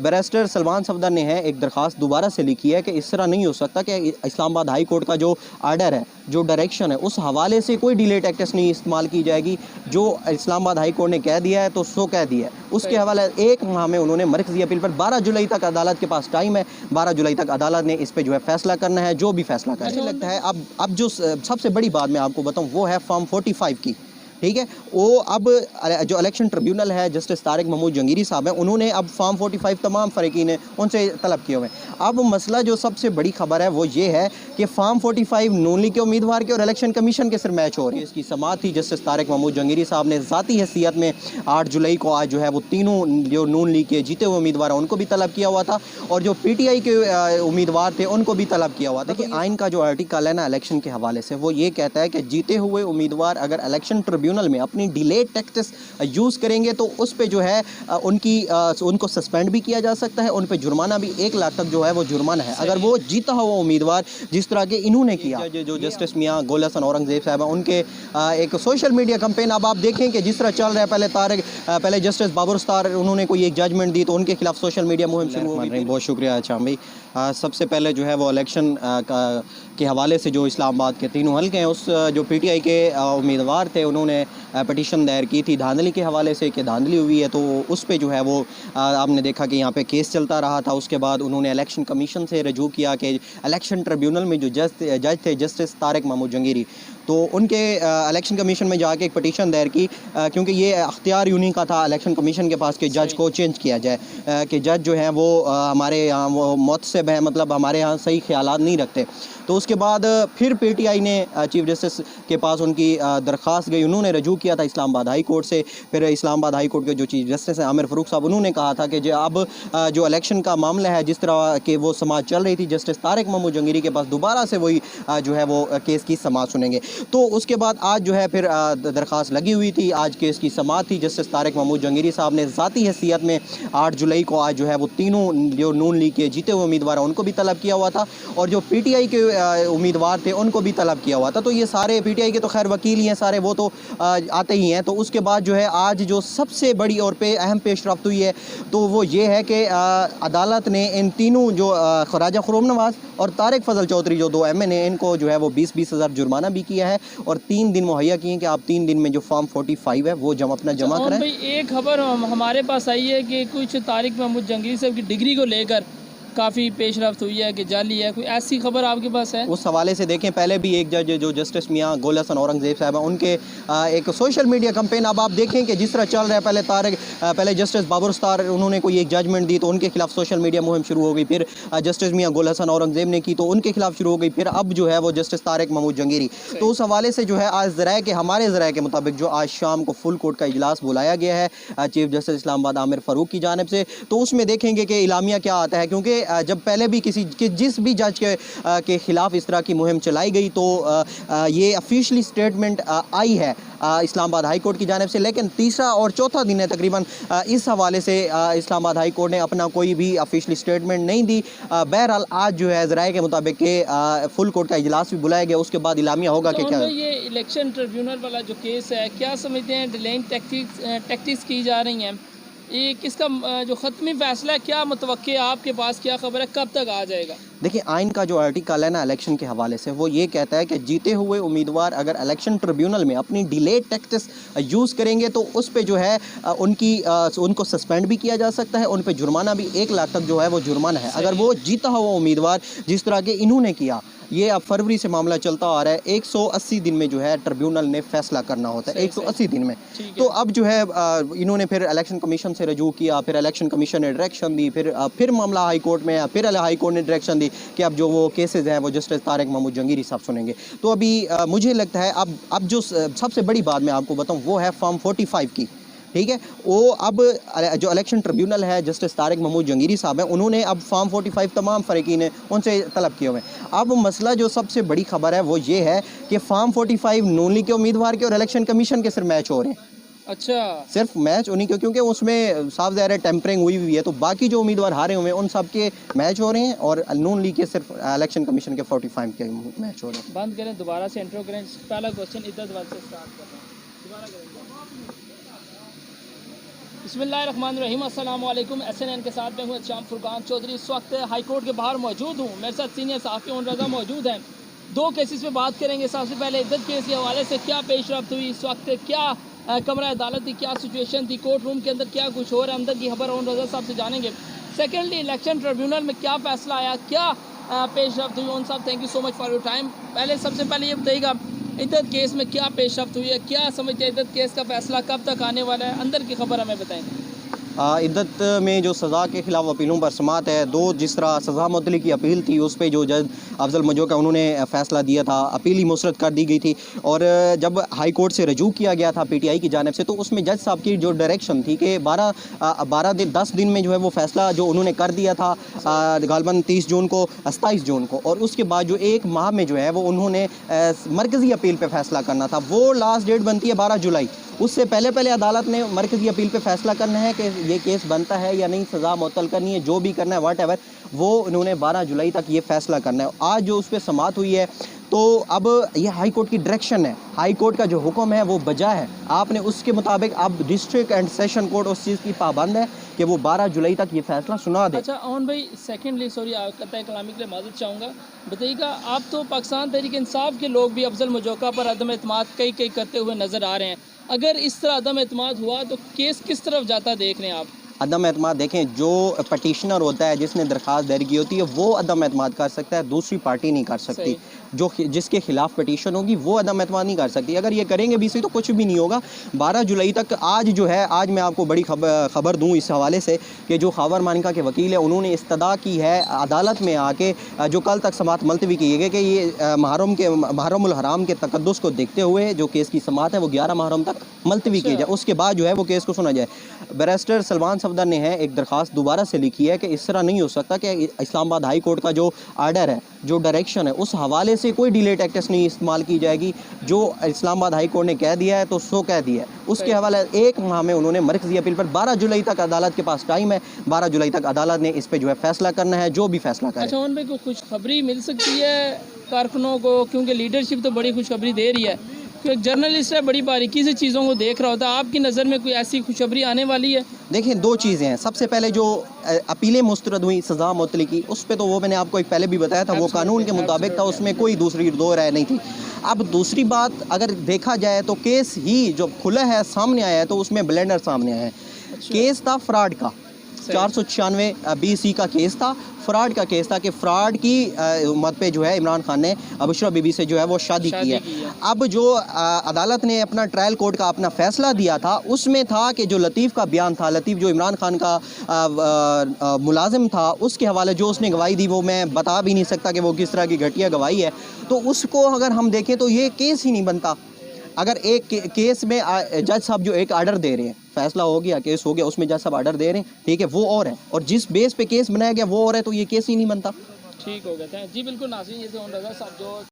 Barrister Salman Safdar ने है एक दरख्वास्त दोबारा से लिखी है कि इस तरह नहीं हो सकता कि इस्लामाबाद हाई कोर्ट का जो आर्डर है, जो डायरेक्शन है, उस हवाले से कोई डिले टैक्टिक्स नहीं इस्तेमाल की जाएगी। जो इस्लामाबाद हाई कोर्ट ने कह दिया है तो सो कह दिया है, उसके हवाले 1 माह में उन्होंने मरकज़ी अपील पर 12 जुलाई तक अदालत के पास टाइम है। 12 जुलाई तक अदालत ने इस पर जो है फैसला करना है, जो भी फैसला करे। मुझे लगता है अब जो सबसे बड़ी बात मैं आपको बताऊँ वो है फॉर्म 45 की, ठीक है। वो अब जो इलेक्शन ट्रिब्यूनल है, जस्टिस तारिक महमूद जंगीरी साहब हैं, उन्होंने अब फॉर्म 45 तमाम फ़रीक़ीन उनसे तलब किए हुए हैं। अब मसला जो सबसे बड़ी खबर है वो ये है कि फॉर्म 45 नून लीग के उम्मीदवार के और इलेक्शन कमीशन के सिर मैच हो रही है। इसकी समाअत थी जस्टिस तारिक महमूद जंगीरी साहब ने ज़ाती हैसियत में 8 जुलाई को आज जो है वो तीनों जो नून लीग के जीते हुए उम्मीदवार हैं उनको भी तलब किया हुआ था, और जो PTI के उम्मीदवार थे उनको भी तलब किया हुआ था। देखिए आइन का जो आर्टिकल है ना इलेक्शन के हवाले से, वो ये कहता है कि जीते हुए उम्मीदवार अगर इलेक्शन ट्रिब्यूनल में अपनी डिलेड टैक्टिक्स यूज़ करेंगे तो उस पे जो है उनको सस्पेंड भी किया जा सकता है, उन पे जुर्माना भी 1 लाख तक जो है वो जुर्माना है अगर वो जीता हुआ उम्मीदवार जिस तरह के इन्होंने किया। जो जस्टिस मियाँ गोल हसन औरंगज़ेब साहब हैं, उनके एक सोशल मीडिया कैंपेन अब आप देखें कि जिस तरह चल रहा है। पहले जस्टिस बाबर उस्तार उन्होंने कोई एक जजमेंट दी तो उनके खिलाफ सोशल मीडिया मुहिम शुरू हो गई। बहुत शुक्रिया अच्छा भाई। सबसे पहले जो है वो इलेक्शन के हवाले से जो इस्लामाबाद के तीनों हल्के हैं, उस जो PTI के उम्मीदवार थे उन्होंने पटिशन दायर की थी धांधली के हवाले से कि धांधली हुई है, तो उस पे जो है वो आपने देखा कि यहाँ पे केस चलता रहा था। उसके बाद उन्होंने इलेक्शन कमीशन से रजू किया कि इलेक्शन ट्रिब्यूनल में जो जज थे जस्टिस तारिक महमूद जंगीरी, तो उनके इलेक्शन कमीशन में जाके एक पटिशन दायर की, क्योंकि ये अख्तियार यूनी का था इलेक्शन कमीशन के पास कि जज को चेंज किया जाए, कि जज जो हैं वो हमारे यहाँ वो मुतसिब हैं, मतलब हमारे यहाँ सही ख्यालात नहीं रखते। तो उसके बाद फिर PTI ने चीफ जस्टिस के पास उनकी दरख्वास्त गई, उन्होंने रजू किया था इस्लामाबाद हाई कोर्ट से। फिर इस्लामाबाद हाई कोर्ट के जो चीफ जस्टिस हैं आमिर फ़ारूक साहब, उन्होंने कहा था कि जो अब जो इलेक्शन का मामला है, जिस तरह के वो समाअत चल रही थी, जस्टिस तारिक महमूद जंगीरी के पास दोबारा से वही जो है वो केस की समाअत सुनेंगे। तो उसके बाद आज जो है फिर दरख्वास्त लगी हुई थी, आज केस की समाअत थी। जस्टिस तारिक महमूद जंगीरी साहब ने ज़ाती हैसियत में 8 जुलाई को आज जो है वो तीनों जो नून लीग के जीते हुए उम्मीदवार हैं उनको भी तलब किया हुआ था, और जो PTI के उम्मीदवार थे उनको भी तलब किया हुआ था। तो ये सारे PTI के तो खैर वकील ही हैं सारे, वो तो आते ही हैं। तो उसके बाद जो है आज जो सबसे बड़ी और अहम पेशरफ्त हुई है तो वो ये है कि अदालत ने इन तीनों जो ख्वाजा खुर्रम नवाज़ और तारिक फजल चौधरी जो 2 MN हैं, इनको जो है वो 20-20 हज़ार जुर्माना भी किया है और 3 दिन मुहैया किए कि आप 3 दिन में जो फॉर्म 45 है वो अपना जमा करें। भाई एक खबर हमारे पास आई है कि कुछ तारिक महमूद जंगीरी साहब की डिग्री को लेकर काफ़ी पेशरफ्त हुई है कि जाली है, कोई ऐसी खबर आपके पास है? उस हवाले से देखें, पहले भी एक जज जो जस्टिस मियाँ गोल हसन औरंगज़ेब साहब हैं, उनके एक सोशल मीडिया कैंपेन अब आप देखें कि जिस तरह चल रहा है। पहले जस्टिस बाबर उस्तार उन्होंने कोई एक जजमेंट दी तो उनके खिलाफ सोशल मीडिया मुहिम शुरू हो गई। फिर जस्टिस मियाँ गोल हसन औरंगज़ेब ने की तो उनके खिलाफ शुरू हो गई। फिर अब जो है वो जस्टिस तारिक महमूद जंगीरी। तो उस हवाले से जो है आज हमारे ज़राए के मुताबिक जो आज शाम को फुल कोर्ट का इजलास बुलाया गया है चीफ जस्टिस इस्लामाबाद आमिर फ़ारूक की जानिब से, तो उसमें देखेंगे कि इलामिया क्या आता है, क्योंकि जब पहले भी जिस भी जज के खिलाफ इस तरह की मुहिम चलाई गई तो ये ऑफिशियली स्टेटमेंट आई है इस्लामाबाद हाई कोर्ट की जानिब से, लेकिन तीसरा और चौथा दिन है तकरीबन इस हवाले से इस्लामाबाद हाई कोर्ट ने अपना कोई भी ऑफिशियली स्टेटमेंट नहीं दी। बहरहाल आज जो है ज़राए के मुताबिक के फुल कोर्ट का इजलास भी बुलाया गया, उसके बाद इलामिया होगा कि क्या ये इलेक्शन ट्रिब्यूनल वाला जो केस है, क्या समझते हैं डिलेइंग टैक्टिक्स की जा रही हैं, ये किसका जो ख़त्मी फैसला है, क्या मुतवक्के आपके पास, क्या खबर है, कब तक आ जाएगा? देखिए आइन का जो आर्टिकल है ना इलेक्शन के हवाले से, वो ये कहता है कि जीते हुए उम्मीदवार अगर इलेक्शन ट्रिब्यूनल में अपनी डिलेड टैक्टिक्स यूज़ करेंगे तो उस पे जो है उनको सस्पेंड भी किया जा सकता है, उन पे जुर्माना भी 1 लाख तक जो है वो जुर्माना है अगर वो जीता हुआ उम्मीदवार जिस तरह के इन्होंने किया। ये अब फरवरी से मामला चलता आ रहा है, 180 दिन में जो है ट्रिब्यूनल ने फैसला करना होता है, 180 दिन में। तो अब जो है इन्होंने फिर इलेक्शन कमीशन से रजू किया, फिर इलेक्शन कमीशन ने डायरेक्शन दी, फिर मामला हाई कोर्ट में, फिर हाई कोर्ट ने डायरेक्शन दी कि अब जो वो केसेस हैं वो जस्टिस तारिक महमूद जंगीरी साहब सुनेंगे। तो अभी मुझे लगता है अब जो सबसे बड़ी बात मैं आपको बताऊँ वो है फॉर्म 45 की, ठीक है। वो अब जो इलेक्शन ट्रिब्यूनल है जस्टिस तारिक महमूद जंगीरी साहब हैं, उन्होंने अब फॉर्म 45 तमाम फ़रीक़ीन उनसे तलब किए हुए हैं। अब मसला जो सबसे बड़ी खबर है वो ये है कि फॉर्म 45 नून लीग के उम्मीदवार के और इलेक्शन कमीशन के सिर्फ मैच हो रहे हैं। अच्छा, सिर्फ मैच उन्हीं के, क्योंकि उसमें साफ ज़ाहिर है टेम्परिंग हुई है, तो बाकी जो उम्मीदवार हारे हुए हैं उन सब के मैच हो रहे हैं और नून लीग के सिर्फ इलेक्शन कमीशन के 45 के मैच हो रहे हैं। बंद करें, दोबारा से इंट्रो करें। पहला क्वेश्चन इधर से स्टार्ट कर रहे हैं, दोबारा करें। बिस्मिल्लाहिर्रहमानिर्रहीम, अस्सलाम वालेकुम। SNN के साथ मैं हूँ शाम फुरकान चौधरी। इस वक्त हाई कोर्ट के बाहर मौजूद हूँ। मेरे साथ सीनियर सहाफ़ी उन रज़ा मौजूद हैं। दो केसेस पे बात करेंगे। सबसे पहले इद्दत केस के हवाले से क्या पेशरफ्त हुई, इस वक्त क्या कमरा अदालत की क्या सिचुएशन थी, कोर्ट रूम के अंदर क्या कुछ हो रहा है, अंदर की खबर उन रज़ा साहब से जानेंगे। सेकेंडली, इलेक्शन ट्रिब्यूनल में क्या फ़ैसला आया, क्या पेशरफ्त हुई। उन साहब, thank you so much for your time. पहले सबसे पहले ये बताइएगा, इद्दत केस में क्या पेशरफ्त हुई है, क्या समझते हैं इद्दत केस का फ़ैसला कब तक आने वाला है, अंदर की खबर हमें बताएं। इद्दत में जो सज़ा के ख़िलाफ़ अपीलों पर समात है, दो जिस तरह सज़ा मुअत्तली की अपील थी उस पे जो जज अफजल मजोका उन्होंने फ़ैसला दिया था, अपील ही मुस्तरद कर दी गई थी। और जब हाई कोर्ट से रजू किया गया था PTI की जानिब से, तो उसमें जज साहब की जो डायरेक्शन थी कि 10 दिन में जो है वो फ़ैसला जो उन्होंने कर दिया था, गालबन 30 जून को 27 जून को, और उसके बाद जो एक माह में जो है वो उन्होंने मरकज़ी अपील पर फ़ैसला करना था। वो लास्ट डेट बनती है 12 जुलाई। उससे पहले अदालत ने मरकज़ी अपील पे फ़ैसला करना है कि ये केस बनता है या नहीं, सज़ा मुअत्तल करनी है, जो भी करना है व्हाट एवर, वो उन्होंने 12 जुलाई तक ये फ़ैसला करना है। आज जो उस पर समात हुई है, तो अब ये हाई कोर्ट की डायरेक्शन है, हाई कोर्ट का जो हुक्म है वो बजा है। आपने उसके मुताबिक अब डिस्ट्रिक्ट एंड सेशन कोर्ट उस चीज़ की पाबंद है कि वो 12 जुलाई तक ये फ़ैसला सुना दे। अच्छा ओन भाई, सेकेंडली सॉरी कतई कलामी के लिए माज़रत चाहूँगा। बताइएगा, आप तो पाकिस्तान तहरीक इंसाफ के लोग भी अफजल मजोका पर अदम एतमाद कई करते हुए नज़र आ रहे हैं। अगर इस तरह अदम एतमाद हुआ तो केस किस तरफ जाता देख रहे हैं आप? अदम एतमाद देखें, जो पटिशनर होता है, जिसने दरख्वास्त दायर की होती है, वो अदम एतमाद कर सकता है, दूसरी पार्टी नहीं कर सकती। जो जिसके खिलाफ पटिशन होगी वो अदम एतमाद नहीं कर सकती। अगर ये करेंगे भी सही तो कुछ भी नहीं होगा। 12 जुलाई तक आज जो है, आज मैं आपको बड़ी खबर दूँ इस हवाले से कि जो खावर मानिका के वकील है उन्होंने इस्तदा की है अदालत में आके, जो कल तक समात मुलतवी की गई कि ये मुहर्रमुल हराम के तकद्दुस को देखते हुए जो केस की समात है वो 11 मुहर्रम तक मुलतवी की जाए, उसके बाद जो है वो केस को सुना जाए। बैरिस्टर सलमान सफदर ने है एक दरख्वास्त दोबारा से लिखी है कि इस तरह नहीं हो सकता कि इस्लामाबाद हाई कोर्ट का जो आर्डर है, जो डायरेक्शन है, उस हवाले से कोई डिले टैक्टिक्स नहीं इस्तेमाल की जाएगी। जो इस्लामाबाद हाई कोर्ट ने कह दिया है तो सो कह दिया है। उसके हवाले एक माह में उन्होंने मरकज़ी अपील पर 12 जुलाई तक अदालत के पास टाइम है। 12 जुलाई तक अदालत ने इस पर जो है फैसला करना है, जो भी फैसला करे। अच्छा उन भाई, को खुशखबरी मिल सकती है कारकुनों को, क्योंकि लीडरशिप तो बड़ी खुशखबरी दे रही है, क्योंकि एक जर्नलिस्ट है, बड़ी बारीकी से चीज़ों को देख रहा होता है। आपकी नज़र में कोई ऐसी खुशखबरी आने वाली है? देखिए, दो चीज़ें हैं। सबसे पहले जो अपीलें मुस्तरद हुई सज़ा मुअत्तली की, उस पर तो वो मैंने आपको एक पहले भी बताया था, वो कानून के मुताबिक था, उसमें कोई दूसरी दो राय नहीं थी। अब दूसरी बात अगर देखा जाए तो केस ही जो खुला है, सामने आया है, तो उसमें ब्लेंडर सामने आया है। केस था फ्रॉड का, 496 BC का केस था, फ्रॉड का केस था कि फ्रॉड की मत पे जो है इमरान खान ने बुशरा बीबी से जो है वो शादी की है। अब जो अदालत ने अपना ट्रायल कोर्ट का अपना फैसला दिया था, उसमें था कि जो लतीफ़ का बयान था, लतीफ़ जो इमरान खान का मुलाजिम था, उसके हवाले जो उसने गवाही दी वो मैं बता भी नहीं सकता कि वो किस तरह की घटिया गवाही है। तो उसको अगर हम देखें तो ये केस ही नहीं बनता। अगर एक केस में जज साहब जो एक आर्डर दे रहे हैं, फैसला हो गया, केस हो गया, उसमें जज साहब आर्डर दे रहे हैं, ठीक है, वो और है, और जिस बेस पे केस बनाया गया वो और है, तो ये केस ही नहीं बनता। ठीक हो गया था जी। बिल्कुल नाज़रीन, ये थे उन रज़ा साहब जो